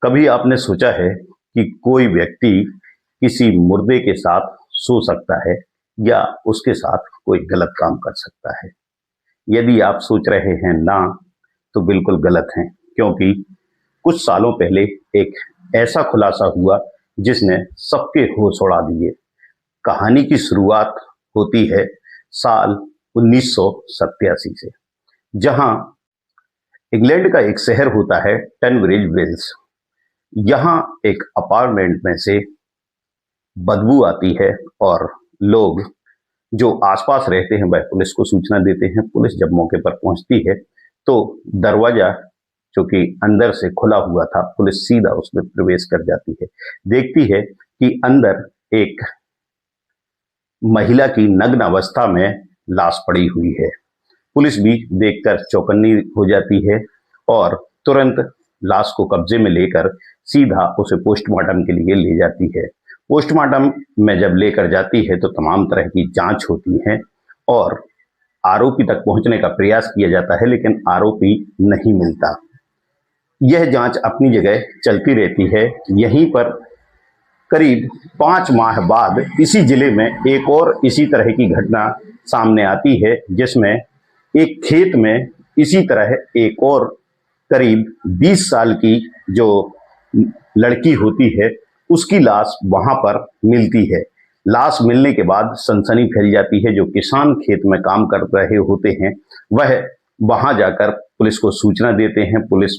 कभी आपने सोचा है कि कोई व्यक्ति किसी मुर्दे के साथ सो सकता है या उसके साथ कोई गलत काम कर सकता है? यदि आप सोच रहे हैं ना, तो बिल्कुल गलत हैं, क्योंकि कुछ सालों पहले एक ऐसा खुलासा हुआ जिसने सबके होश उड़ा दिए। कहानी की शुरुआत होती है साल 1987 से, जहां इंग्लैंड का एक शहर होता है टनब्रिज वेल्स। यहाँ एक अपार्टमेंट में से बदबू आती है और लोग जो आसपास रहते हैं वह पुलिस को सूचना देते हैं। पुलिस जब मौके पर पहुंचती है तो दरवाजा जो कि अंदर से खुला हुआ था, पुलिस सीधा उसमें प्रवेश कर जाती है। देखती है कि अंदर एक महिला की नग्न अवस्था में लाश पड़ी हुई है। पुलिस भी देखकर चौकन्नी हो जाती है और तुरंत लाश को कब्जे में लेकर सीधा उसे पोस्टमार्टम के लिए ले जाती है। पोस्टमार्टम में जब लेकर जाती है तो तमाम तरह की जांच होती है और आरोपी तक पहुंचने का प्रयास किया जाता है, लेकिन आरोपी नहीं मिलता। यह जांच अपनी जगह चलती रहती है। यहीं पर करीब 5 माह बाद इसी जिले में एक और इसी तरह की घटना सामने आती है, जिसमें एक खेत में इसी तरह एक और करीब 20 साल की जो लड़की होती है उसकी लाश वहां पर मिलती है। लाश मिलने के बाद सनसनी फैल जाती है। जो किसान खेत में काम कर रहे होते हैं वह वहां जाकर पुलिस को सूचना देते हैं। पुलिस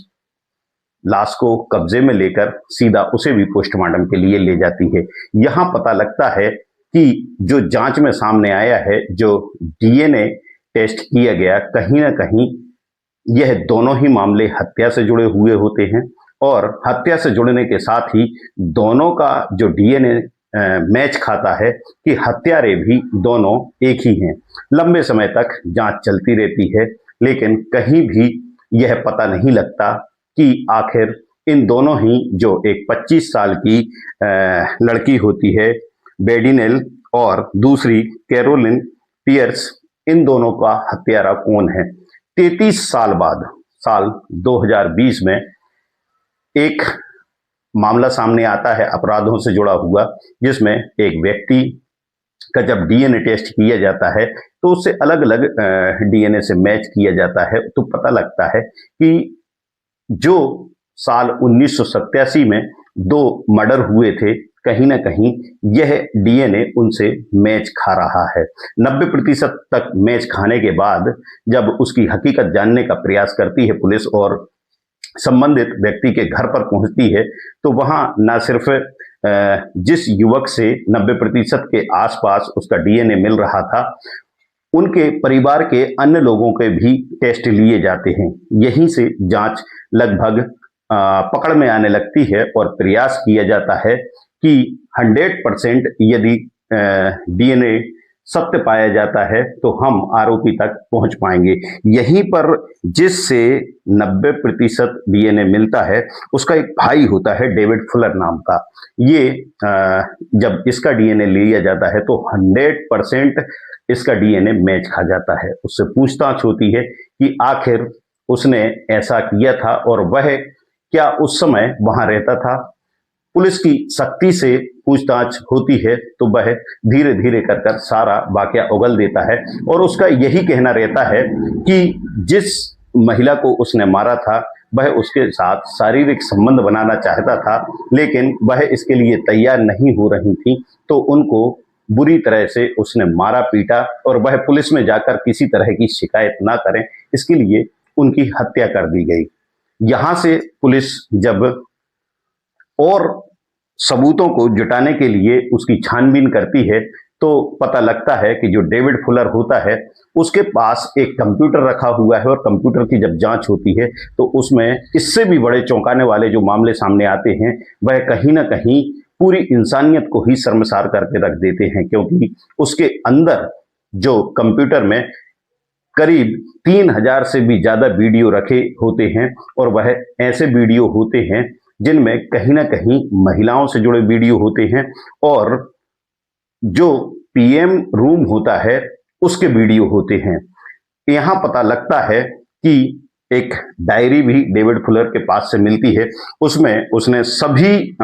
लाश को कब्जे में लेकर सीधा उसे भी पोस्टमार्टम के लिए ले जाती है। यहाँ पता लगता है कि जो जांच में सामने आया है, जो डीएनए टेस्ट किया गया, कहीं ना कहीं यह दोनों ही मामले हत्या से जुड़े हुए होते हैं और हत्या से जुड़ने के साथ ही दोनों का जो डीएनए मैच खाता है कि हत्यारे भी दोनों एक ही हैं। लंबे समय तक जांच चलती रहती है, लेकिन कहीं भी यह पता नहीं लगता कि आखिर इन दोनों ही, जो एक 25 साल की लड़की होती है बेडिनेल और दूसरी कैरोलिन पियर्स, इन दोनों का हत्यारा कौन है। 33 साल बाद साल 2020 में एक मामला सामने आता है अपराधों से जुड़ा हुआ, जिसमें एक व्यक्ति का जब डीएनए टेस्ट किया जाता है तो उससे अलग अलग डीएनए से मैच किया जाता है, तो पता लगता है कि जो साल 1987 में 2 मर्डर हुए थे, कहीं ना कहीं यह डीएनए उनसे मैच खा रहा है। 90% तक मैच खाने के बाद जब उसकी हकीकत जानने का प्रयास करती है पुलिस और संबंधित व्यक्ति के घर पर पहुंचती है, तो वहां न सिर्फ जिस युवक से 90% के आसपास उसका डीएनए मिल रहा था, उनके परिवार के अन्य लोगों के भी टेस्ट लिए जाते हैं। यहीं से जांच लगभग पकड़ में आने लगती है और प्रयास किया जाता है कि 100% यदि डीएनए सत्य पाया जाता है तो हम आरोपी तक पहुंच पाएंगे। यहीं पर जिससे 90% डीएनए मिलता है उसका एक भाई होता है डेविड फुलर नाम का। ये जब इसका डीएनए लिया जाता है तो 100% इसका डीएनए मैच खा जाता है। उससे पूछताछ होती है कि आखिर उसने ऐसा किया था और वह क्या उस समय वहां रहता था। पुलिस की सख्ती से पूछताछ होती है तो वह धीरे धीरे कर सारा वाकया उगल देता है और उसका यही कहना रहता है कि जिस महिला को उसने मारा था वह उसके साथ शारीरिक संबंध बनाना चाहता था, लेकिन वह इसके लिए तैयार नहीं हो रही थी, तो उनको बुरी तरह से उसने मारा पीटा और वह पुलिस में जाकर किसी तरह की शिकायत ना करें, इसके लिए उनकी हत्या कर दी गई। यहां से पुलिस जब और सबूतों को जुटाने के लिए उसकी छानबीन करती है तो पता लगता है कि जो डेविड फुलर होता है उसके पास एक कंप्यूटर रखा हुआ है और कंप्यूटर की जब जांच होती है तो उसमें इससे भी बड़े चौंकाने वाले जो मामले सामने आते हैं वह कहीं ना कहीं पूरी इंसानियत को ही शर्मसार करके रख देते हैं, क्योंकि उसके अंदर जो कंप्यूटर में करीब 3000 से भी ज्यादा वीडियो रखे होते हैं और वह ऐसे वीडियो होते हैं जिनमें कहीं ना कहीं महिलाओं से जुड़े वीडियो होते हैं और जो पीएम रूम होता है उसके वीडियो होते हैं। यहाँ पता लगता है कि एक डायरी भी डेविड फुलर के पास से मिलती है। उसमें उसने सभी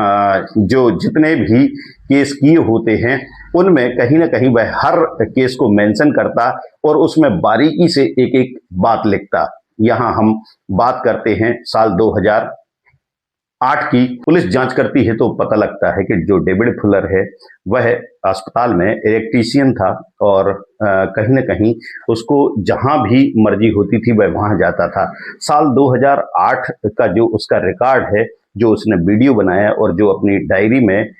जो जितने भी केस किए होते हैं उनमें कहीं ना कहीं वह हर केस को मेंशन करता और उसमें बारीकी से एक एक बात लिखता। यहां हम बात करते हैं साल 2008 की। पुलिस जांच करती है तो पता लगता है कि जो डेविड फुलर है वह अस्पताल में इलेक्ट्रीशियन था और कहीं ना कहीं उसको जहां भी मर्जी होती थी वह वहां जाता था। साल 2008 का जो उसका रिकॉर्ड है, जो उसने वीडियो बनाया और जो अपनी डायरी में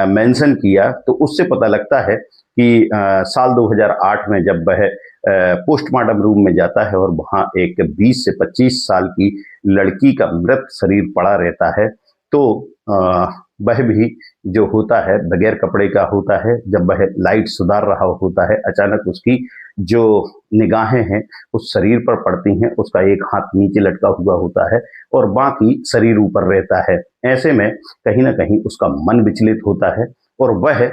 मेंशन किया, तो उससे पता लगता है कि साल 2008 में जब वह पोस्टमार्टम रूम में जाता है और वहां एक 20 से 25 साल की लड़की का मृत शरीर पड़ा रहता है, तो वह भी जो होता है बगैर कपड़े का होता है। जब वह लाइट सुधार रहा होता है, अचानक उसकी जो निगाहें हैं उस शरीर पर पड़ती हैं। उसका एक हाथ नीचे लटका हुआ होता है और बाकी शरीर ऊपर रहता है। ऐसे में कहीं ना कहीं उसका मन विचलित होता है और वह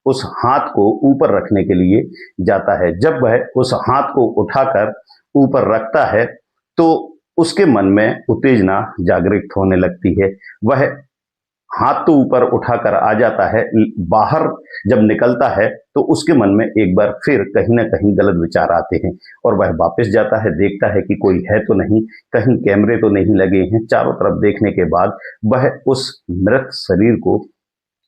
उस हाथ को ऊपर रखने के लिए जाता है। जब वह उस हाथ को उठाकर ऊपर रखता है तो उसके मन में उत्तेजना जागृत होने लगती है। वह हाथ तो ऊपर उठाकर आ जाता है, बाहर जब निकलता है तो उसके मन में एक बार फिर कहीं ना कहीं गलत विचार आते हैं और वह वापस जाता है, देखता है कि कोई है तो नहीं, कहीं कैमरे तो नहीं लगे हैं। चारों तरफ देखने के बाद वह उस मृत शरीर को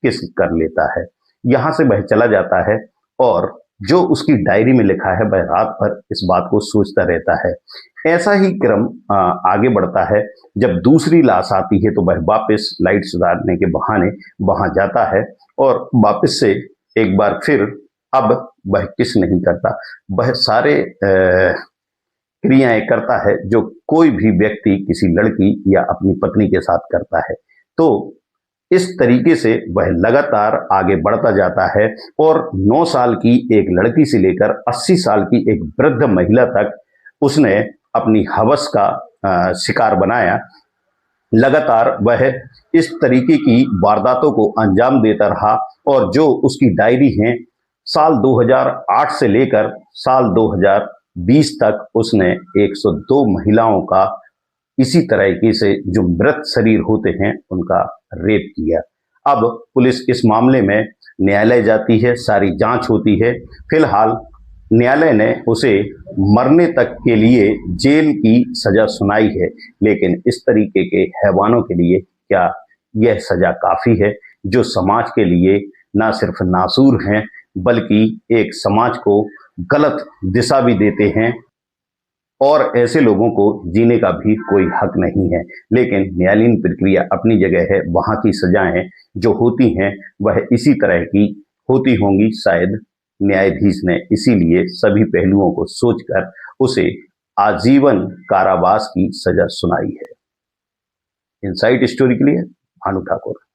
किस कर लेता है। यहां से वह चला जाता है और जो उसकी डायरी में लिखा है वह रात भर इस बात को सोचता रहता है। ऐसा ही क्रम आगे बढ़ता है। जब दूसरी लाश आती है तो वह वापस लाइट सुधारने के बहाने वहां जाता है और वापस से एक बार फिर अब वह किस नहीं करता, वह सारे क्रियाएं करता है जो कोई भी व्यक्ति किसी लड़की या अपनी पत्नी के साथ करता है। तो इस तरीके से वह लगातार आगे बढ़ता जाता है और 9 साल की एक लड़की से लेकर 80 साल की एक वृद्ध महिला तक उसने अपनी हवस का शिकार बनाया। लगातार वह इस तरीके की वारदातों को अंजाम देता रहा और जो उसकी डायरी है, साल 2008 से लेकर साल 2020 तक उसने 102 महिलाओं का इसी तरीके से जो मृत शरीर होते हैं उनका रेप किया। अब पुलिस इस मामले में न्यायालय जाती है, सारी जांच होती है। फिलहाल न्यायालय ने उसे मरने तक के लिए जेल की सजा सुनाई है, लेकिन इस तरीके के हैवानों के लिए क्या यह सजा काफी है, जो समाज के लिए ना सिर्फ नासूर हैं बल्कि एक समाज को गलत दिशा भी देते हैं और ऐसे लोगों को जीने का भी कोई हक नहीं है। लेकिन न्यायालयीन प्रक्रिया अपनी जगह है, वहां की सजाएं जो होती हैं वह इसी तरह की होती होंगी। शायद न्यायाधीश ने इसीलिए सभी पहलुओं को सोचकर उसे आजीवन कारावास की सजा सुनाई है। इनसाइट स्टोरी के लिए भानु ठाकुर।